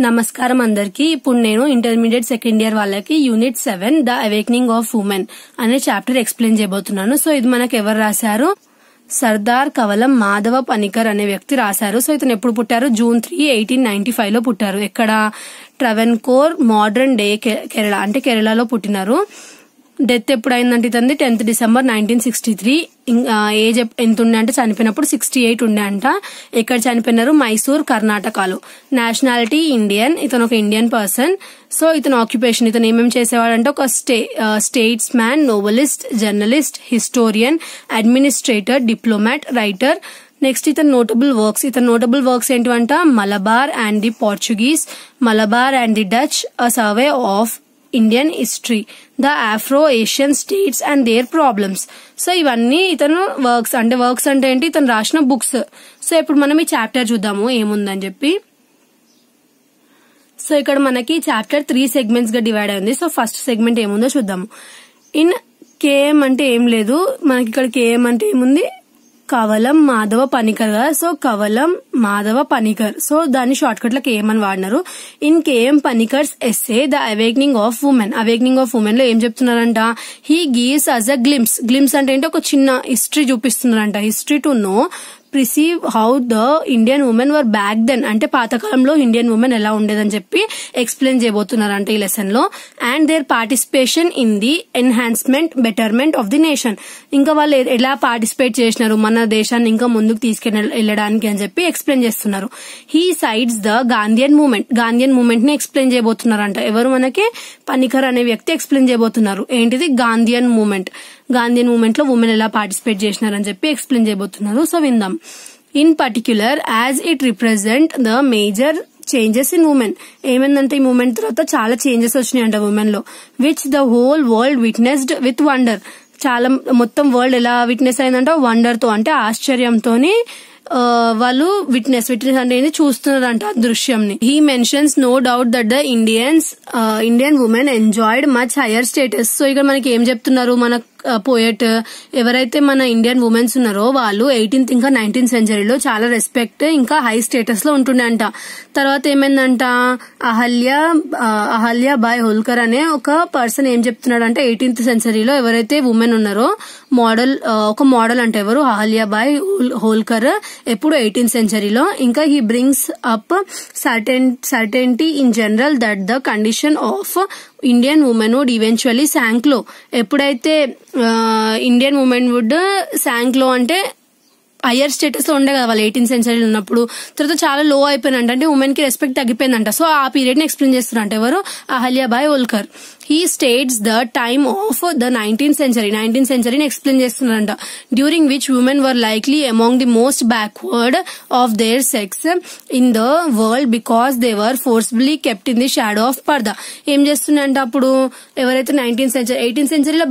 నమస్కారం అందరికి. ఇప్పుడు నేను ఇంటర్మీడియట్ సెకండ్ ఇయర్ వాళ్ళకి unit 7 the awakening of women అనే చాప్టర్ ఎక్స్ప్లెయిన్ చేయబోతున్నాను. సో ఇది మనకు ఎవరు రాశారు? సర్దార్ కవలం మాధవ పనికర్ అనే వ్యక్తి రాశారు. సో ఇతను ఎప్పుడు పుట్టారు? జూన్ 3, 1895 లో పుట్టారు. ఎక్కడ? ట్రావెన్కోర్, మోడర్న్ డే కేరళ, అంటే కేరళలో పుట్టినారు. డెత్ ఎప్పుడైందంటే ఇతంది 10th December 1963. ఏజ్ ఎంత ఉండే అంటే చనిపోయినప్పుడు 68 ఉండే అంట. ఎక్కడ చనిపోయినారు? మైసూర్, కర్ణాటకలో. Nationality Indian. ఇతను ఒక ఇండియన్ పర్సన్. సో ఇతను ఆక్యుపేషన్, ఇతను ఏమేమి చేసేవాడంటే ఒక statesman, novelist, journalist, historian, administrator, diplomat, writer. Next ఇతను నోటబుల్ వర్క్స్ ఏంటివంట? Malabar and the Portuguese, Malabar and the Dutch, a survey of Indian history, the Afro Asian states and their problems. So ఇవన్నీ ఇతను works అంటే ఏంటి? ఇతను రాసిన books. So ఇప్పుడు మనం ఈ చాప్టర్ చూద్దాము ఏముందని చెప్పి. సో ఇక్కడ మనకి చాప్టర్ 3 సెగ్మెంట్స్ గా డివైడ్ అయింది. సో ఫస్ట్ సెగ్మెంట్ ఏముందో చూద్దాము. ఇన్ కేఎం అంటే ఏం లేదు మనకి. ఇక్కడ కేఎం అంటే ఏముంది? కవలం మాధవ పనికర్ కదా. సో కవలం మాధవ పనికర్. సో దాన్ని షార్ట్ కట్ లో కేఎం అని వాడినారు. In KM Panikkar's essay the awakening of women లో ఏం చెప్తున్నారంట? He gives us a glimpse అంటే ఏంటి? ఒక చిన్న హిస్టరీ చూపిస్తున్నారంట. History to know perceive how the Indian women were back then, అంటే పాతకాలంలో ఇండియన్ ఉమెన్ ఎలా ఉండేదని చెప్పి ఎక్స్ప్లెయిన్ చేయబోతున్నారంట ఈ లెసన్ లో. And their participation in the enhancement, betterment of the nation. ఇంకా వాళ్ళు ఎలా పార్టిసిపేట్ చేసినారు మన దేశాన్ని ఇంకా ముందుకు తీసుకెళ్ళడానికి అని చెప్పి ఎక్స్ప్లెయిన్ చేస్తున్నారు. Besides the Gandhian movement ని ఎక్స్ప్లెయిన్ చేయబోతున్నారంట. ఎవరు? మనకి పనికర్ అనే వ్యక్తి ఎక్స్ప్లెయిన్ చేయబోతున్నారు. ఏంటిది? గాంధీయన్ మూమెంట్ లో ఉమెన్ ఎలా పార్టిసిపేట్ చేసినారని చెప్పి ఎక్స్ప్లెయిన్ చేయబోతున్నారు. సో విందాం. In particular as it represent the major changes in women. ఏమైందంటే ఈ మూమెంట్ తర్వాత చాలా చేంజెస్ వచ్చినాయంట ఉమెన్ లో. Which the whole world witnessed with wonder. చాలా మొత్తం వరల్డ్ ఎలా విట్నెస్ అయిందంట? వండర్ తో, అంటే ఆశ్చర్యంతోని వాళ్ళు విట్నెస్ అంటే చూస్తున్నారంట దృశ్యంని. He mentions no doubt that the Indian women enjoyed much higher status. So ఇక్కడ మనకి ఏం చెప్తున్నారు? మన పోయట్ ఎవరైతే మన ఇండియన్ ఉమెన్స్ ఉన్నారో వాళ్ళు 18th ఇంకా 19th సెంచరీలో చాలా రెస్పెక్ట్ ఇంకా హై స్టేటస్ లో ఉంటుండే అంట. తర్వాత ఏమైందంట? అహల్యా బాయ్ హోల్కర్ అనే ఒక పర్సన్ ఏం చెప్తున్నాడు అంటే 18th సెంచరీలో ఎవరైతే ఉమెన్ ఉన్నారో ఒక మోడల్ అంటే ఎవరు? అహల్యా బాయ్ హోల్కర్. ఎప్పుడు? 18th సెంచరీలో. ఇంకా he brings up certainty in general that the condition of Indian women would eventually sank low. ఎప్పుడైతే ఇండియన్ ఉమెన్ వుడ్ శాంక్ లో అంటే హయ్యర్ స్టేటస్ లో ఉండే కదా వాళ్ళు 18th సెంచరీలో ఉన్నప్పుడు, తర్వాత చాలా లో అయిపోయినంట, అంటే ఉమెన్ కి రెస్పెక్ట్ తగ్గిపోయిందంట. సో ఆ పీరియడ్ ని ఎక్స్ప్లెయిన్ చేస్తున్నారంట ఎవరు? Ahalya Bai Holkar. He states the time of the 19th సెంచరీని ఎక్స్ప్లెయిన్ చేస్తున్నారంట. During which women were likely among the most backward of their sex in the world because they were forcefully kept in the shadow of purdah. ఏం చేస్తున్నాయంట అప్పుడు ఎవరైతే 18th సెంచరీలో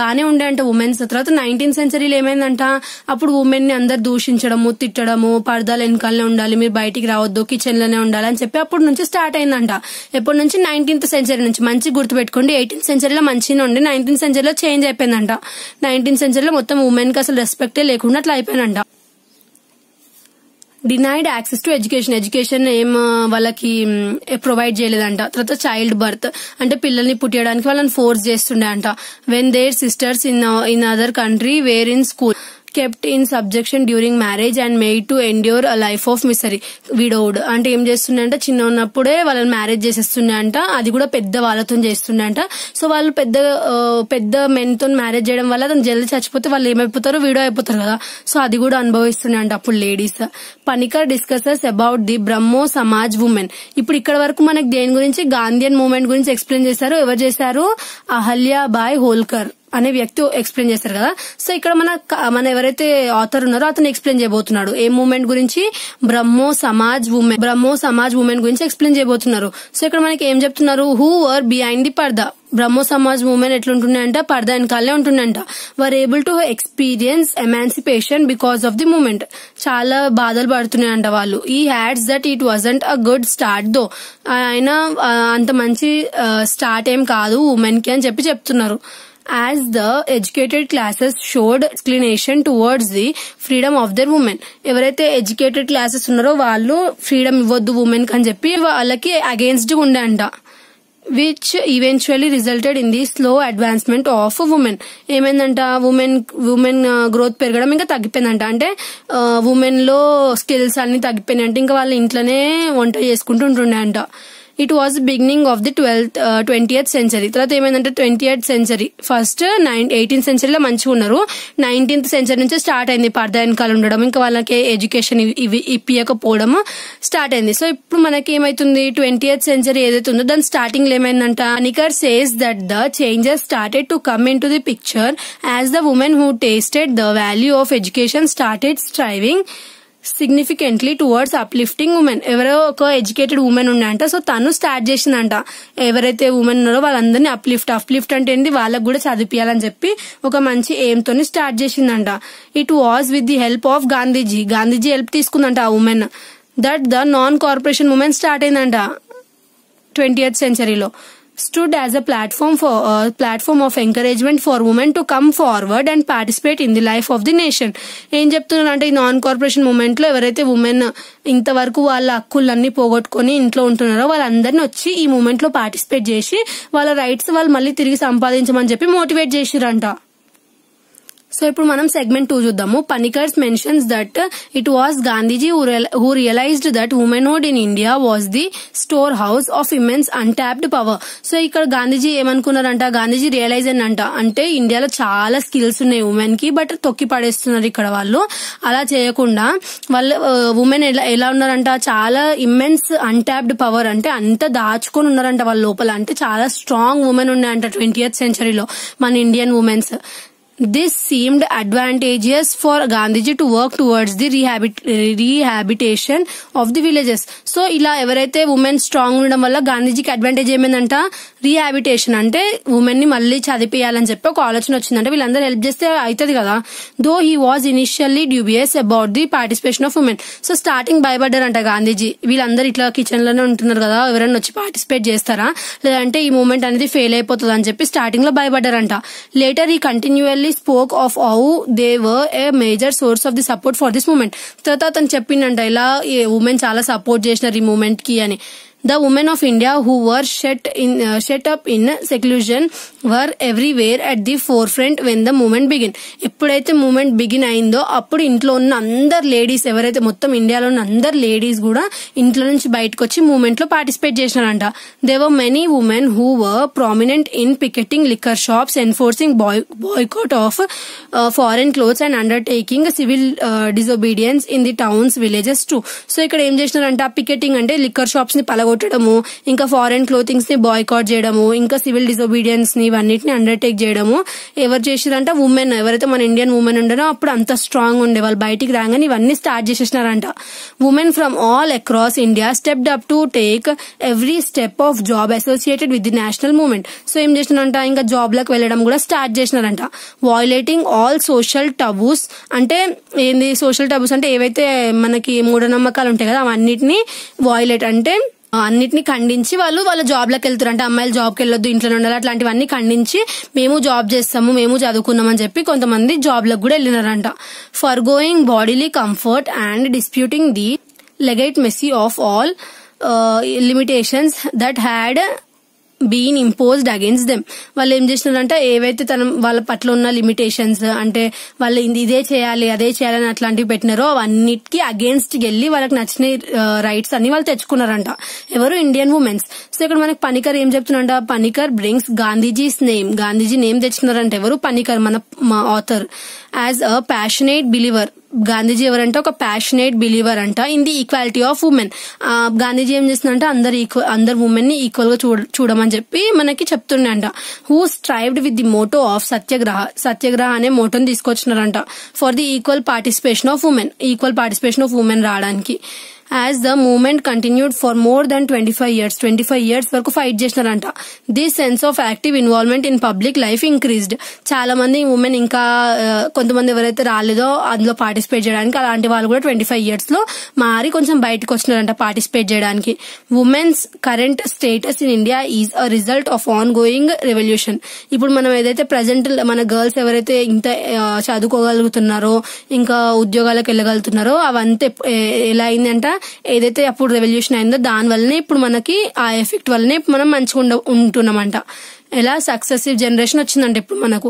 బానే ఉండే అంట women's. తర్వాత 19th సెంచరీలో ఏమైందంట? అప్పుడు ఉమెన్ ని అందరు దూషించడము, తిట్టడము, పర్దాలు వెనకాలనే ఉండాలి, మీరు బయటికి రావద్దు, కిచెన్ లోనే ఉండాలి అని చెప్పి అప్పటి నుంచి స్టార్ట్ అయిందంట. ఎప్పటి నుంచి? 19th సెంచరీ నుంచి. మంచి గుర్తుపెట్టుకోండి, 18th సెంచరీలో మంచిగా ఉండి 19th సెంచరీలో చేంజ్ అయిపోయిందంట. 19th సెంచరీలో మొత్తం ఉమెన్ కి అసలు రెస్పెక్టే లేకుండా అట్లా అయిపోయిందంట. డినైడ్ యాక్సెస్ టు ఎడ్యుకేషన్ ఏం వాళ్ళకి ప్రొవైడ్ చేయలేదంట. తర్వాత చైల్డ్ బర్త్ అంటే పిల్లల్ని పుట్టడానికి వాళ్ళని ఫోర్స్ చేస్తుండే అంట. When their sisters in other country were in school kept in subjection during marriage and made to endure a life of misery. widowed అంటే ఏం చేస్తుండంట? చిన్న ఉన్నప్పుడే వాళ్ళని మ్యారేజ్ చేసేస్తుండే అంట. అది కూడా పెద్ద వాళ్ళతో చేస్తుండే అంట. సో వాళ్ళు పెద్ద మెన్ తో మ్యారేజ్ చేయడం వల్ల అతను జల్దీ చచ్చిపోతే వాళ్ళు ఏమైపోతారు? విడో అయిపోతారు కదా. సో అది కూడా అనుభవిస్తుండే అంట అప్పుడు ladies. Panicker discusses about the Brahmo Samaj women. ఇప్పుడు ఇక్కడ వరకు మనకి దేని గురించి? గాంధీయన్ మూవ్మెంట్ గురించి ఎక్స్ప్లెయిన్ చేశారు. ఎవరు చేశారు? అహల్యా బాయ్ హోల్కర్ అనే వ్యక్తి ఎక్స్ప్లెయిన్ చేస్తారు కదా. సో ఇక్కడ మన ఎవరైతే ఆథర్ ఉన్నారో అతను ఎక్స్ప్లెయిన్ చేయబోతున్నాడు ఏ మూవ్మెంట్ గురించి? బ్రహ్మో సమాజ్ ఉమెన్ గురించి ఎక్స్ప్లెయిన్ చేయబోతున్నారు. సో ఇక్కడ మనకి ఏం చెప్తున్నారు? Who were behind the purdah. Brahmo Samaj women ఎట్లుంటుందంట? పర్దా వెనకాలనే ఉంటుందంట. Were able to experience emancipation because of the movement. చాలా బాధలు పడుతున్నాయంట వాళ్ళు. He adds that it wasn't a good start though. ఆయన అంత మంచి స్టార్ట్ ఏం కాదు ఉమెన్ కి అని చెప్తున్నారు. as the educated classes showed inclination towards the freedom of their women. ఎవరైతే ఎడ్యుకేటెడ్ క్లాసెస్ ఉన్నారో వాళ్ళు ఫ్రీడమ్ ఇవ్వద్దు ఉమెన్ అని చెప్పి వాళ్ళకి అగేన్స్ట్ గా ఉండే అంట, which eventually resulted in the slow advancement of women. ఏమైందంట, ఉమెన్ గ్రోత్ పెరగడం ఇంకా తగ్గిపోయిందంట. అంటే ఉమెన్ లో స్కిల్స్ అన్ని తగ్గిపోయినాయంట, ఇంకా వాళ్ళ ఇంట్లోనే వంట చేసుకుంటూ ఉంటుండే అంట. It was beginning of the 20th century. తర్వాత ఏమైందంటే 20th century ఫస్ట్ 18th centuryలో మంచిగా ఉన్నారు, 19th century నుంచి స్టార్ట్ అయింది పర్దా వెనకాల ఉండడం, ఇంకా వాళ్ళకి ఎడ్యుకేషన్ ఇప్పియకపోవడం స్టార్ట్ అయింది. సో ఇప్పుడు మనకి ఏమైతుంది, 20th century ఏదైతే ఉందో దాని స్టార్టింగ్ లో ఏమైందంట, Panikkar says that the changes started to come into the picture as the women who tasted the value of education started striving significantly towards uplifting women. ఎవరో ఒక ఎడ్యుకేటెడ్ ఉమెన్ ఉన్నాయంట, సో తను స్టార్ట్ చేసిందంట ఎవరైతే ఉమెన్ ఉన్నారో వాళ్ళందరినీ అప్లిఫ్ట్ అంటే ఏంటి, వాళ్ళకు కూడా చదివియాలని చెప్పి ఒక మంచి ఎయిమ్ తోని స్టార్ట్ చేసిందంట. It was with the help of Gandhiji help తీసుకుందంట ఆ women. That the non corporation women start అయిందంట 20th centuryలో. stood as a platform of encouragement for women to come forward and participate in the life of the nation. ఏం చెప్తున్నానంటే ఈ non corporation moment లో ఎవరైతే women ఇంతవరకు వాళ్ళ హక్కులన్నీ పోగొట్టుకుని ఇంట్లో ఉంటున్నారో వాళ్ళందరినీ వచ్చి ఈ మూమెంట్ లో పార్టిసిపేట్ చేసి వాళ్ళ రైట్స్ వాళ్ళు మళ్ళీ తిరిగి సంపాదించమని చెప్పి మోటివేట్ చేసిరంట. సో ఇప్పుడు మనం సెగ్మెంట్ 2 చూద్దాము. Panikkar's mentions that it was Gandhiji who realized that womanhood in India was the store house of immense untapped power. So ఇక్కడ గాంధీజీ ఏమనుకున్నారంట, గాంధీజీ రియలైజ్ అంట, అంటే ఇండియాలో చాలా స్కిల్స్ ఉన్నాయి ఉమెన్ కి, బట్ తొక్కి పడేస్తున్నారు ఇక్కడ వాళ్ళు. అలా చేయకుండా వాళ్ళ ఉమెన్ ఎలా ఉన్నారంట, చాలా ఇమెన్స్ అన్టాప్డ్ పవర్, అంటే అంత దాచుకొని ఉన్నారంట వాళ్ళ లోపల, అంటే చాలా స్ట్రాంగ్ ఉమెన్ ఉన్నాయంట 20th centuryలో మన Indian women's. This seemed advantageous for Gandhiji to work towards the rehabilitation of the villages. So ఇలా ఎవరైతే ఉమెన్ స్ట్రాంగ్ ఉండడం వల్ల గాంధీజీకి అడ్వాంటేజ్ ఏమైందంట, రీహాబిటేషన్, అంటే ఉమెన్ ని మళ్ళీ చదివేయాలని చెప్పి ఒక ఆలోచన వచ్చిందంటే వీళ్ళందరూ హెల్ప్ చేస్తే అవుతుంది కదా. Though he was initially dubious about the participation of women. So starting భయపడ్డారంట గాంధీజీ, వీళ్ళందరూ ఇట్లా కిచెన్ లోనే ఉంటున్నారు కదా, ఎవరైనా వచ్చి పార్టిసిపేట్ చేస్తారా, లేదంటే ఈ మూమెంట్ అనేది ఫెయిల్ అయిపోతుంది అని చెప్పి స్టార్టింగ్ లో భయపడ్డారంట. లేటర్ ఈ continually spoke of how they were a major source of the support for this movement. తర్వాత అతను చెప్పిండంట ఇలా ఉమెన్ చాలా సపోర్ట్ చేసినారు ఈ మూమెంట్ కి అని. The women of India who were shut up in seclusion were everywhere at the forefront when the movement began. ఎప్పుడైతే moment begin అయిందో అప్పుడు ఇంట్లో ఉన్న అందరు లేడీస్, ఎవరైతే మొత్తం ఇండియాలో ఉన్న అందరు లేడీస్ కూడా ఇంట్లో నుంచి బయటకు వచ్చి మూమెంట్ లో participate చేసినారంట. There were many women who were prominent in picketing liquor shops, enforcing boycott of foreign clothes and undertaking civil disobedience in the towns, villages too. So ఇక్కడ ఏం చేసినారంట, పికెటింగ్ అంటే లిక్కర్ షాప్స్ ని పలగొట్టడము, ఇంకా foreign clothings ని boycott చేయడము, ఇంకా civil disobedience ని ఇవన్నిటిని అండర్టేక్ చేయడము. ఎవరు చేసిరంట, ఉమెన్. ఎవరైతే మన ఇండియన్ ఉమెన్ ఉండనో అప్పుడు అంత స్ట్రాంగ్ ఉండే వాళ్ళు బయటికి రాగానే ఇవన్నీ స్టార్ట్ చేసేసినారంట. Women from all across India stepped up to take every step of job associated with the national movement. So ఏం చేసినారంట, ఇంకా జాబ్ లకు వెళ్ళడం కూడా స్టార్ట్ చేసినారంట. వాయిలేటింగ్ ఆల్ సోషల్ టబూస్, అంటే ఏంది సోషల్ టబూస్ అంటే ఏవైతే మనకి మూఢనమ్మకాలు ఉంటాయి కదా అవన్నిటిని వాయిలేట్ అంటే అన్నిటిని ఖండించి వాళ్ళ జాబ్ లకు వెళ్తారు. అంటే అమ్మాయిలు జాబ్కి వెళ్ళొద్దు, ఇంట్లో ఉండాలి, అట్లాంటివన్నీ ఖండించి మేము జాబ్ చేస్తాము, మేము చదువుకున్నాం అని చెప్పి కొంతమంది జాబ్ లకు కూడా వెళ్ళినారంట. For going bodily comfort and disputing the legitimacy of all limitations that had been imposed against them. వాళ్ళు ఏం చేస్తున్నారంటే ఏవైతే వాళ్ళ పట్ల ఉన్న లిమిటేషన్స్, అంటే వాళ్ళు ఇదే చేయాలి అదే చేయాలని అట్లాంటివి పెట్టినారో అవన్నిటికీ అగేన్స్ట్ వెళ్ళి వాళ్ళకి నచ్చిన రైట్స్ అన్ని వాళ్ళు తెచ్చుకున్నారంట. ఎవరు, ఇండియన్ ఉమెన్స్. సో ఇక్కడ మనకి పనికర్ ఏం చెప్తున్నారంట, Panikkar brings Gandhiji's name. Gandhiji name తెచ్చుకున్నారంట ఎవరు, పనికర్, మన author. As a passionate believer, Gandhiji ఎవరంటే ఒక ప్యాషనేట్ బిలీవర్ అంట in the equality of women. Gandhiji ఏం చేస్తుందంటే అందరు ఉమెన్ ని ఈక్వల్ గా చూడమని చెప్పి మనకి చెప్తుండే అంట. Who strived with the motto of satyagraha అనే మోటోని తీసుకొచ్చినారంట for the equal participation of women రావడానికి. As the movement continued for more than 25 years వరకు ఫైట్ చేసినారంట. This sense of active involvement in public life increased. చాలా మంది ఉమెన్ ఇంకా కొంతమంది ఎవరైతే రాలేదో అందులో పార్టిసిపేట్ చేయడానికి, అలాంటి వాళ్ళు కూడా 25 years లో మారి కొంచెం బయటకు వచ్చినారంట పార్టిసిపేట్ చేయడానికి. Women's current status in India is a result of on going revolution. ఇప్పుడు మనం ఏదైతే ప్రజెంట్ మన గర్ల్స్ ఎవరైతే ఇంత చదువుకోగలుగుతున్నారో ఇంకా ఉద్యోగాలకు వెళ్ళగలుగుతున్నారో అవంతా ఎలా అయిందంట, ఏదైతే అప్పుడు రెవల్యూషన్ అయిందో దాని వల్లనే ఇప్పుడు మనకి ఆ ఎఫెక్ట్ వల్లనే మనం మంచిగా ఉంటున్నామంట. ఎలా సక్సెసివ్ జనరేషన్ వచ్చిందంటే ఇప్పుడు మనకు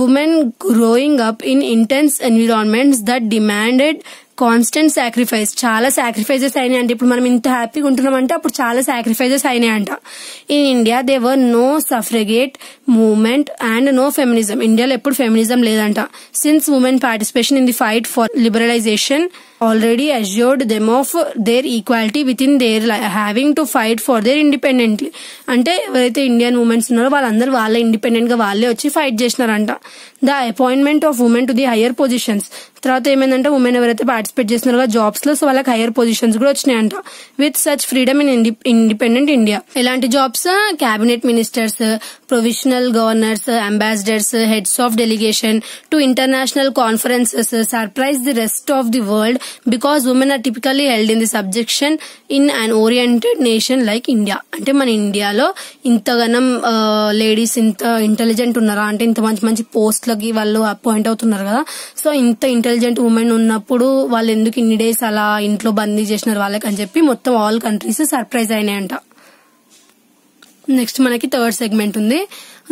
women growing up in intense environments that demanded constant sacrifice. చాలా సాక్రిఫైజెస్ అయినాయి అంటే ఇప్పుడు మనం ఇంత హ్యాపీగా ఉంటున్నామంటే అప్పుడు చాలా సాక్రిఫైజెస్ అయినాయంట. In India they were no suffragette movement and no feminism. ఇండియాలో ఎప్పుడు ఫెమినిజం లేదంట. Since women participation in the fight for liberalization already assured them of their equality within their having to fight for their independently. అంటే ఎవరైతే Indian women's ఉన్నారో వాళ్ళందరూ వాళ్ళే independent గా వాళ్ళే వచ్చి ఫైట్ చేసినారంట. The appointment of women to the higher positions. తర్వాత ఏమైందంటే ఉమెన్ ఎవరైతే పార్టిసిపేట్ చేస్తున్నారో జాబ్స్ లో, సో వాళ్ళకి హైయర్ పొజిషన్స్ కూడా వచ్చినాయంట. With such freedom in independent India. ఎలాంటి jobs? Cabinet ministers, provisional governors, ambassadors, heads of delegation to international conferences, surprise the rest of the world because women are typically held in the subjection in an oriented nation like India. అంటే మన ఇండియాలో ఇంతగానం ladies ఇంత intelligent ఉన్నారా అంటే ఇంత మంచి మంచి పోస్ట్లకి వాళ్ళు అపాయింట్ అవుతున్నారు కదా. సో ఇంత ఇంటెలిజెంట్ ఉమెన్ ఉన్నప్పుడు వాళ్ళు ఎందుకు ఇన్ని డేస్ అలా ఇంట్లో బందీ చేసినారు వాళ్ళకి అని చెప్పి మొత్తం ఆల్ కంట్రీస్ సర్ప్రైజ్ అయినాయంట. నెక్స్ట్ మనకి థర్డ్ సెగ్మెంట్ ఉంది.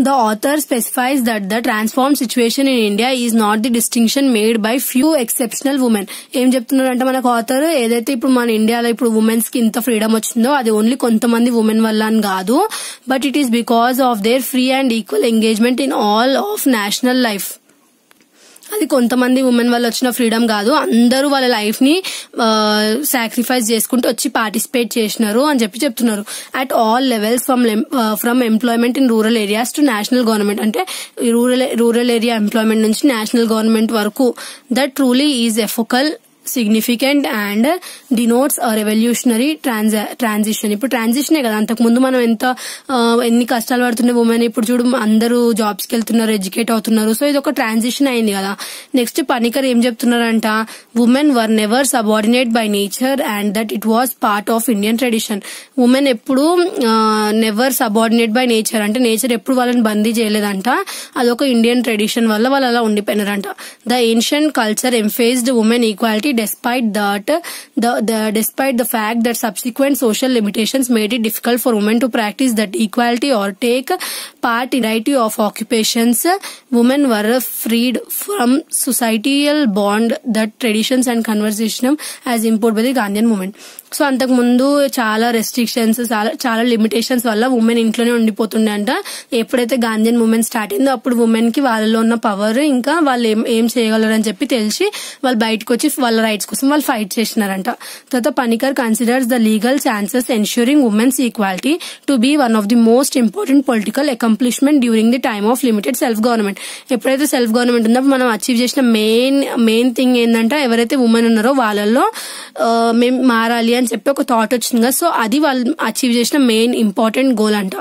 The author specifies that the transformed situation in India is not the distinction made by few exceptional women. ఏం చెప్తున్నారంటే మనకు ఆథర్ ఏదైతే ఇప్పుడు మన ఇండియాలో ఇప్పుడు ఉమెన్స్ కి ఇంత ఫ్రీడమ్ వచ్చిందో అది ఓన్లీ కొంతమంది ఉమెన్ వల్ల అని కాదు, but it is because of their free and equal engagement in all of national life. అది కొంతమంది ఉమెన్ వల్ల వచ్చిన ఫ్రీడమ్ కాదు, అందరూ వాళ్ళ లైఫ్ ని సాక్రిఫైస్ చేసుకుంటూ వచ్చి పార్టిసిపేట్ చేసినారు అని చెప్తున్నారు. At all levels from employment in rural areas to national government. అంటే రూరల్ ఏరియా ఎంప్లాయ్మెంట్ నుంచి నేషనల్ గవర్నమెంట్ వరకు. That truly is epochal, significant and denotes a revolutionary transition. ఇప్పుడు ట్రాన్సిషనే కదా, అంతకు ముందు మనం ఎన్ని కష్టాలు పడుతుండే ఉమెన్, ఇప్పుడు చూడు అందరూ జాబ్స్ కి వెళ్తున్నారు, ఎడ్యుకేట్ అవుతున్నారు. సో ఇది ఒక ట్రాన్సిషన్ అయింది కదా. నెక్స్ట్ పనికర్ ఏం చెప్తున్నారంట, women were never subordinate by nature and that it was part of Indian tradition. Women ఎప్పుడు నెవర్ సబార్డినేట్ బై నేచర్ అంటే నేచర్ ఎప్పుడు వాళ్ళని బందీ చేయలేదంట, అదొక ఇండియన్ ట్రెడిషన్ వల్ల వాళ్ళు అలా ఉండిపోయినారంట. The ancient culture emphasized women equality despite the fact that subsequent social limitations made it difficult for women to practice that equality or take part in a variety of occupations. Women were freed from societal bond that traditions and conservatism as imposed by the Gandhian movement. So అంతకు ముందు చాలా restrictions, చాలా limitations వల్ల women ఇంట్లోనే ఉండిపోతుండే అంట. ఎప్పుడైతే Gandhian movement start అయిందో అప్పుడు ఉమెన్ కి వాళ్ళలో ఉన్న పవర్ ఇంకా వాళ్ళు ఏం చేయగలరు అని చెప్పి తెలిసి వాళ్ళు బయటకు వచ్చి వాళ్ళ రైట్స్ కోసం వాళ్ళు ఫైట్ చేసినారంట. తర్వాత Panikkar considers the legal chances ensuring women's equality to be one of the most important political accomplishment during the time of limited self government. ఎప్పుడైతే సెల్ఫ్ గవర్నమెంట్ ఉందో మనం అచీవ్ చేసిన మెయిన్ థింగ్ ఏంటంటే ఎవరైతే ఉమెన్ ఉన్నారో వాళ్ళల్లో మేము మారాలి అని చెప్పి ఒక థాట్ వచ్చింది కదా. సో అది వాళ్ళు అచీవ్ చేసిన మెయిన్ ఇంపార్టెంట్ గోల్ అంట.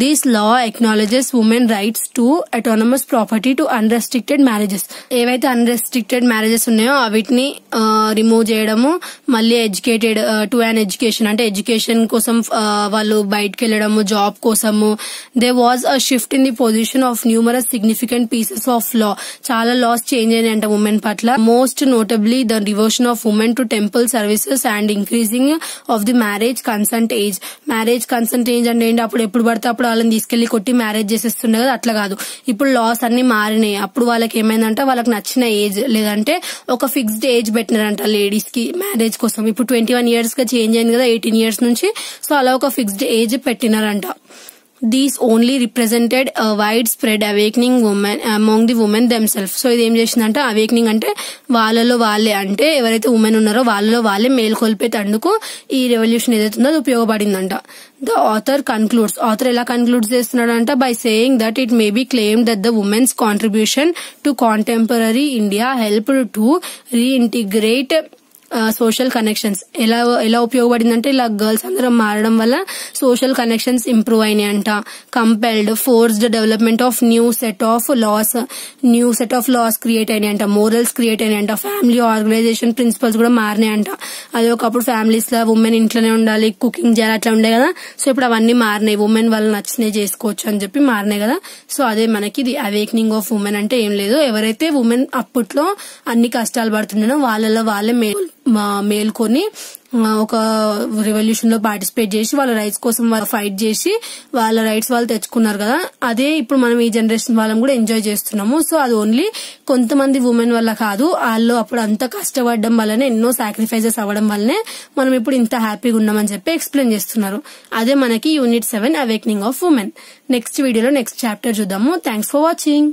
This law acknowledges women rights to autonomous property to unrestricted marriages. ఏవైతే అన్రెస్ట్రిక్టెడ్ మ్యారేజెస్ ఉన్నాయో వీటిని రిమూవ్ చేయడము, మళ్ళీ ఎడ్యుకేటెడ్ టు అన్ ఎడ్యుకేషన్ అంటే ఎడ్యుకేషన్ కోసం వాళ్ళు బయటకు వెళ్ళడము, జాబ్ కోసము. They was a shift in the position of numerous significant pieces of law. చాలా లాస్ చేంజ్ అయినాయంట ఉమెన్ పట్ల. Most notably the devotion of women to temple services and increasing of the marriage consent age. Marriage consent age అంటే ఏంటి, అప్పుడు ఎప్పుడు పడితే వాళ్ళని తీసుకెళ్లి కొట్టి మ్యారేజ్ చేసేస్తుండే కదా, అట్లా కాదు. ఇప్పుడు లాస్ అన్ని మారినాయి. అప్పుడు వాళ్ళకి ఏమైందంటే వాళ్ళకి నచ్చిన ఏజ్ లేదంటే ఒక ఫిక్స్డ్ ఏజ్ పెట్టినారంట లేడీస్ కి మ్యారేజ్ కోసం. ఇప్పుడు 21 years గా చేంజ్ అయింది కదా 18 years నుంచి. సో అలా ఒక ఫిక్స్డ్ ఏజ్ పెట్టినారంట. These only represented a widespread awakening among the women themselves. So ఇది ఏం చేసిందంటే అవేకనింగ్ అంటే వాళ్ళలో వాళ్ళే, అంటే ఎవరైతే ఉమెన్ ఉన్నారో వాళ్ళలో వాళ్ళే మేల్కొల్పేటందుకు ఈ రెవల్యూషన్ ఏదైతే ఉందో అది ఉపయోగపడిందంట. The author concludes. Author ఎలా conclude చేస్తున్నాడంట, by saying that it may be claimed that the women's contribution to contemporary India helped to reintegrate social connections ఎలా ఉపయోగపడిందంటే ఇలా గర్ల్స్ అందరం మారడం వల్ల సోషల్ కనెక్షన్స్ ఇంప్రూవ్ అయినాయి అంట. Compelled forced development of new set of laws create అయినాయి అంట. Morals create అయినాయి అంట. ఫ్యామిలీ ఆర్గనైజేషన్ ప్రిన్సిపల్స్ కూడా మారినాయి అంట. అది ఒకప్పుడు ఫ్యామిలీస్ లో ఉమెన్ ఇంట్లోనే ఉండాలి, కుకింగ్ చేయాలి అట్లా ఉండే కదా. సో ఇప్పుడు అవన్నీ మారినాయి, ఉమెన్ వాళ్ళు నచ్చినవి చేసుకోవచ్చు అని చెప్పి మారినాయి కదా. సో అదే మనకి ఇది అవేకనింగ్ ఆఫ్ ఉమెన్ అంటే ఏం లేదు. ఎవరైతే ఉమెన్ అప్పట్లో అన్ని కష్టాలు పడుతున్నారో వాళ్ళలో వాళ్ళే మేల్కొని ఒక రెవల్యూషన్ లో పార్టిసిపేట్ చేసి వాళ్ళ రైట్స్ కోసం వాళ్ళు ఫైట్ చేసి వాళ్ళ రైట్స్ వాళ్ళు తెచ్చుకున్నారు కదా. అదే ఇప్పుడు మనం ఈ జనరేషన్ వాళ్ళం కూడా ఎంజాయ్ చేస్తున్నాము. సో అది ఓన్లీ కొంతమంది ఉమెన్ వల్ల కాదు, వాళ్ళు అప్పుడు అంత కష్టపడడం వల్లనే, ఎన్నో సాక్రిఫైజెస్ అవ్వడం వల్లనే మనం ఇప్పుడు ఇంత హ్యాపీగా ఉన్నామని చెప్పి ఎక్స్ప్లెయిన్ చేస్తున్నారు. అదే మనకి unit 7 awakening of women. Next వీడియోలో నెక్స్ట్ చాప్టర్ చూద్దాము. Thanks for watching.